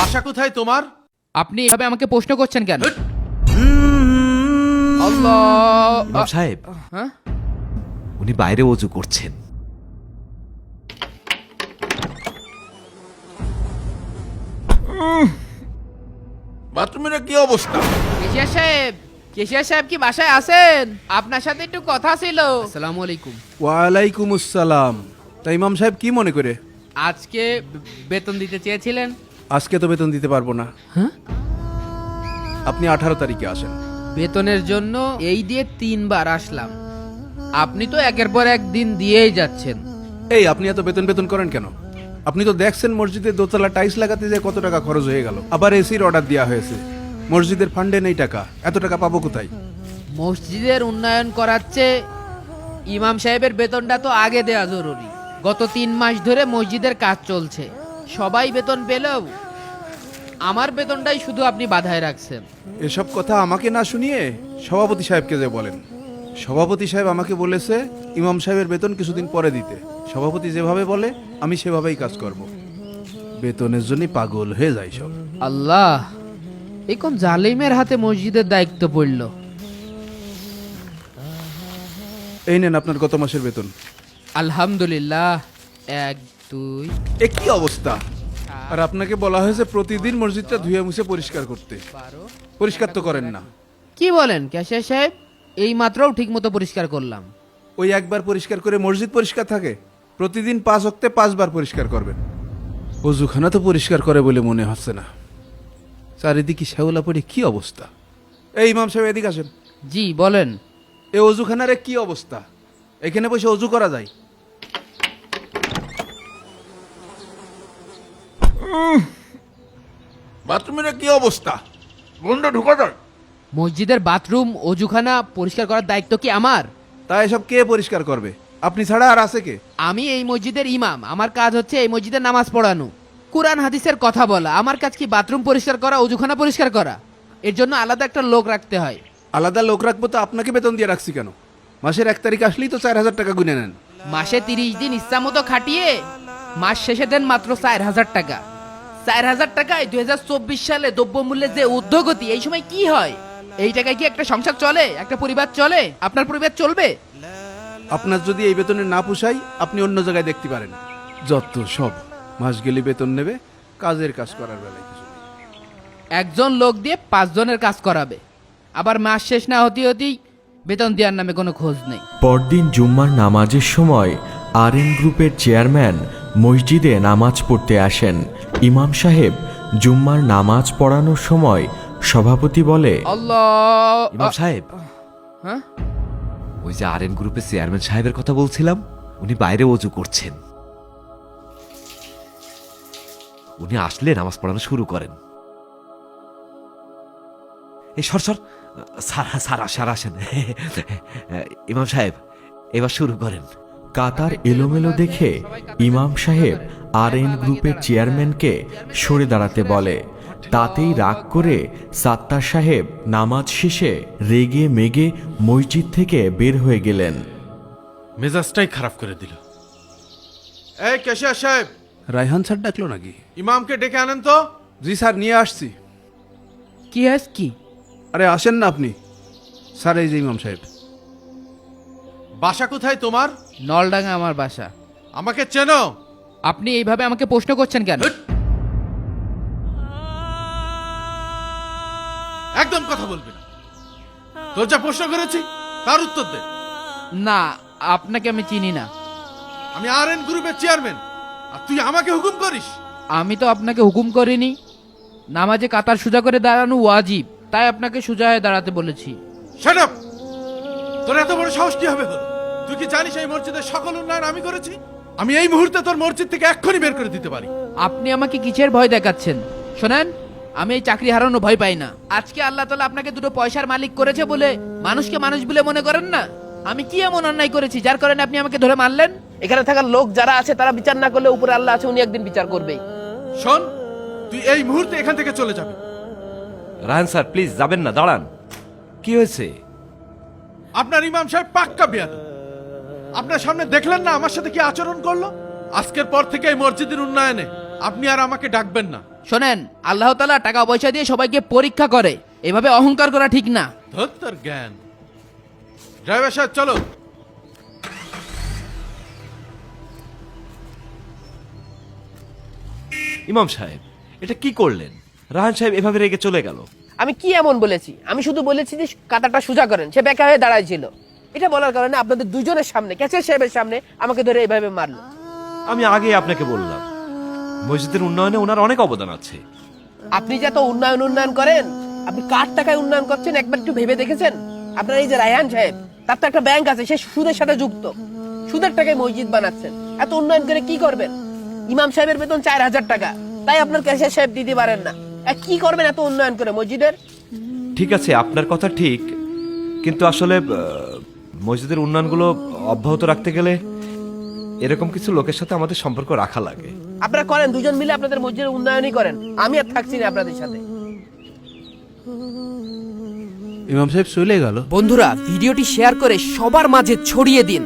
বাসা কোথায় তোমার? আপনি এভাবে আমাকে প্রশ্ন করছেন কেন? ইমাম সাহেব, হ্যাঁ? উনি বাইরে ওযু করছেন। বাথরুমের কি অবস্থা? কেশিয়া সাহেব কি বাসায় আছেন? আপনার সাথে একটু কথা ছিল। আসসালামু আলাইকুম। ওয়ালাইকুম আসসালাম। তা ইমাম সাহেব কি মনে করে? আজকে বেতন দিতে চেয়েছিলেন। আজকে তো বেতন দিতে পারবো না। হ্যাঁ? আপনি 18 তারিখে আসেন। বেতনের জন্য এই দিয়ে 3 বার আসলাম। আপনি তো একের পর এক দিন দিয়েই যাচ্ছেন। এই আপনি এত বেতন বেতন করেন কেন? আপনি তো দেখছেন মসজিদের দোতলা টাইলস লাগাতে যে কত টাকা খরচ হয়ে গেল, আবার এসির অর্ডার দেওয়া হয়েছে। মসজিদের ফান্ডে নেই টাকা, এত টাকা পাবো কোথায়? মসজিদের উন্নয়ন করাচ্ছে, ইমাম সাহেবের বেতনটা তো আগে দেওয়া জরুরি। গত 3 মাস ধরে মসজিদের কাজ চলছে, সবাই বেতন পেলেও আমার বেতনটাই শুধু আপনি বাধায় রাখছেন। এসব কথা আমাকে না শুনিয়ে সভাপতি সাহেবকে যে বলেন। সভাপতি সাহেব আমাকে বলেছে ইমাম সাহেবের বেতন কিছুদিন পরে দিতে। সভাপতি যেভাবে বলে আমি সেভাবেই কাজ করব। বেতনের জন্য পাগল হয়ে যায় সব। আল্লাহ, এই কোন জালিমের হাতে মসজিদের দায়িত্ব পড়ল। এই নেন আপনার গত মাসের বেতন। আলহামদুলিল্লাহ। 1 2 এ কি অবস্থা! আর আপনাকে বলা হয়েছে প্রতিদিন মসজিদটা ধুয়ে মুছে পরিষ্কার করতে। 12। পরিষ্কার তো করেন না। কি বলেন ক্যাশিয়ার সাহেব? এই মাত্রও ঠিক মতো পরিষ্কার করলাম। ওই একবার পরিষ্কার করে মসজিদ পরিষ্কার থাকে? প্রতিদিন 5 ওয়াক্তে 5 বার পরিষ্কার করবেন। অজুখানা তো পরিষ্কার করে বলে মনে হচ্ছে না। চারিদিকে শ্যাওলা পড়ে কি অবস্থা! এই ইমাম সাহেব এদিকে আসেন। জি বলেন। এই অজুখানারে কি অবস্থা! এখানে বসে অজু করা যায়? বাথরুমের কি অবস্থা? গন্ধ ঢোকা যায়। মসজিদের বাথরুম অজুখানা পরিষ্কার করার দায়িত্ব কি আমার? তা এসব কে পরিষ্কার করবে? আপনি ছাড়া আর আছে কে? আমি এই মসজিদের ইমাম, আমার কাজ হচ্ছে এই মসজিদের নামাজ পড়ানো, কোরআন হাদিসের কথা বলা। আমার কাজ কি বাথরুম পরিষ্কার করা, অজুখানা পরিষ্কার করা? এর জন্য আলাদা একটা লোক রাখতে হয়। আলাদা লোক রাখবো তো আপনাকে বেতন দিয়ে রাখছি কেন? মাসের 1 তারিখ আসলেই তো 4000 টাকা গুনে নেন। মাসে 30 দিন ইচ্ছা মতো খাটিয়ে মাস শেষে দেন মাত্র 4000 টাকা। 4000 টাকায় 2024 সালে দ্রব্যমূল্যের যে ঊর্ধ্বগতি, এই সময় কি হয়? এই টাকায় কি একটা সংসার চলে? একটা পরিবার চলে? আপনার পরিবার চলবে? আপনার যদি এই বেতনে না পোষায় আপনি অন্য জায়গায় দেখতে পারেন। যত সব মাস গেলে বেতন নেবে, কাজের কাজ করার বেলায় কিছু নেই। একজন লোক দিয়ে 5 জনের কাজ করাবে, আবার মাস শেষ না হতে হতেই বেতন দেওয়ার নামে কোনো খোঁজ নেই। পরদিন জুম্মার নামাজের সময় আরএন গ্রুপের চেয়ারম্যান মসজিদে নামাজ পড়তে আসেন। ইমাম সাহেব জুম্মার নামাজ পড়ানোর সময় সভাপতি বলে, আল্লাহ। ইমাম সাহেব, হ্যাঁ? ওই যে আরএন গ্রুপের চেয়ারম্যান সাহেবের কথা বলছিলাম, উনি বাইরে ওযু করছেন। উনি আসলে নামাজ পড়ানো শুরু করেন। এই সর সর, স্যার আসেন। ইমাম সাহেব, এবার শুরু করেন। কাতার এলোমেলো দেখে ইমাম সাহেব আরএন গ্রুপের চেয়ারম্যানকে সরে দাঁড়াতে বলে। তাতেই রাগ করে সাত্তার সাহেব নামাজ শেষে রেগে মেগে মসজিদ থেকে বের হয়ে গেলেন। মেজাজটাই খারাপ করে দিল। এই ক্যাশিয়ার সাহেব, রায়হান স্যার ডাকলো নাকি? ইমামকে ডেকে আনেন তো। জি স্যার, নিয়ে আসছি। কি আস কি? আরে আসেন না আপনি। স্যার এই যে ইমাম সাহেব। বাসা কোথায় তোমার? নলডাঙ্গা আমার বাসা। আমাকে চেনো? আপনি এইভাবে আমাকে প্রশ্ন করছেন কেন? একদম কথা বলবি না। তোর যা প্রশ্ন করেছি তার উত্তর দে। না, আপনাকে আমি চিনি না। আমি আরএন গ্রুপের চেয়ারম্যান, আর তুই আমাকে হুকুম করিস? আমি তো আপনাকে হুকুম করিনি। নামাজে কাতার সোজা করে দাঁড়ানো ওয়াজিব, তাই আপনাকে সোজা হয়ে দাঁড়াতে বলেছি। Shut up! তোর এত বড় সাহস কি হবে হলো? তুই কি জানিস এই মসজিদের সকল উন্নয়ন আমি করেছি? আমি এই মুহূর্তে তোর মসজিদ থেকে এক্ষুনি বের করে দিতে পারি। আপনি আমাকে কিসের ভয় দেখাচ্ছেন? শোনেন, আমি এই চাকরি হারানো ভয় পাই না। আজকে আল্লাহ তাআলা আপনাকে 2 পয়সার মালিক করেছে বলে মানুষকে মানুষ বলে মনে করেন না? আমি কি এমন অন্যায় করেছি যার কারণে আপনি আমাকে ধরে মারলেন? এখানে থাকার লোক যারা আছে তারা বিচার না করলে উপরে আল্লাহ আছে, উনি একদিন বিচার করবেই। শোন, তুই এই মুহূর্তে এখান থেকে চলে যাবি। রায়হান স্যার প্লিজ যাবেন না, দাঁড়ান। কি হয়েছে? আপনার ইমাম সাহেব পাক্কা বেয়াদব। আপনার সামনে দেখলেন না আমার সাথে কি আচরণ করলো? আজকের পর থেকে এই মসজিদের উন্নয়নে আপনি আর আমাকে ডাকবেন না। শোনেন, আল্লাহ তাআলা টাকা পয়সা দিয়ে সবাইকে পরীক্ষা করে, এভাবে অহংকার করা ঠিক না। ধত্তর জ্ঞান। ড্রাইভার সাহেব চলো। ইমাম সাহেব, এটা কি করলেন? রাহান সাহেব এভাবে রেগে চলে গেল। আমি কি এমন বলেছি? আমি শুধু বলেছি যে কাঁটাটা সোজা করেন। সে বেকা হয়ে দাঁড়াইছিল। এটা বলার কারণে আপনাদের দুজনের সামনে, ক্যাচের সাহেবের সামনে আমাকে ধরে এইভাবে মারলো। আমি আগে আপনাকে বললাম, মসজিদের উন্নয়নে ওনার অনেক অবদান আছে। আপনি যে এত উন্নয়ন করেন, আপনি কার টাকায় উন্নয়ন করছেন একবার একটু ভেবে দেখেছেন? আপনার এই যে রায়হান সাহেব, তার তো একটা ব্যাংক আছে, সে সুদের সাথে যুক্ত। সুদের টাকায় মসজিদ বানাচ্ছেন। এত উন্নয়ন করে কি করবেন? ইমাম সাহেবের বেতন 4000 টাকা, তাই আপনার ক্যাশিয়ার সাহেব দিতে পারেন না। কি করবেন এত উন্নয়ন করে মসজিদের? ঠিক আছে, আপনার কথা ঠিক, কিন্তু আসলে মসজিদের উন্নয়নগুলো অব্যাহত রাখতে গেলে এরকম কিছু লোকের সাথে আমাদের সম্পর্ক রাখা লাগে। আপনারা করেন, দুজন মিলে আপনাদের মসজিদের উন্নয়নই করেন। আমি আর থাকছি না আপনাদের সাথে। ইমাম সাহেব চলে গেল। বন্ধুরা, ভিডিওটি শেয়ার করে সবার মাঝে ছড়িয়ে দিন।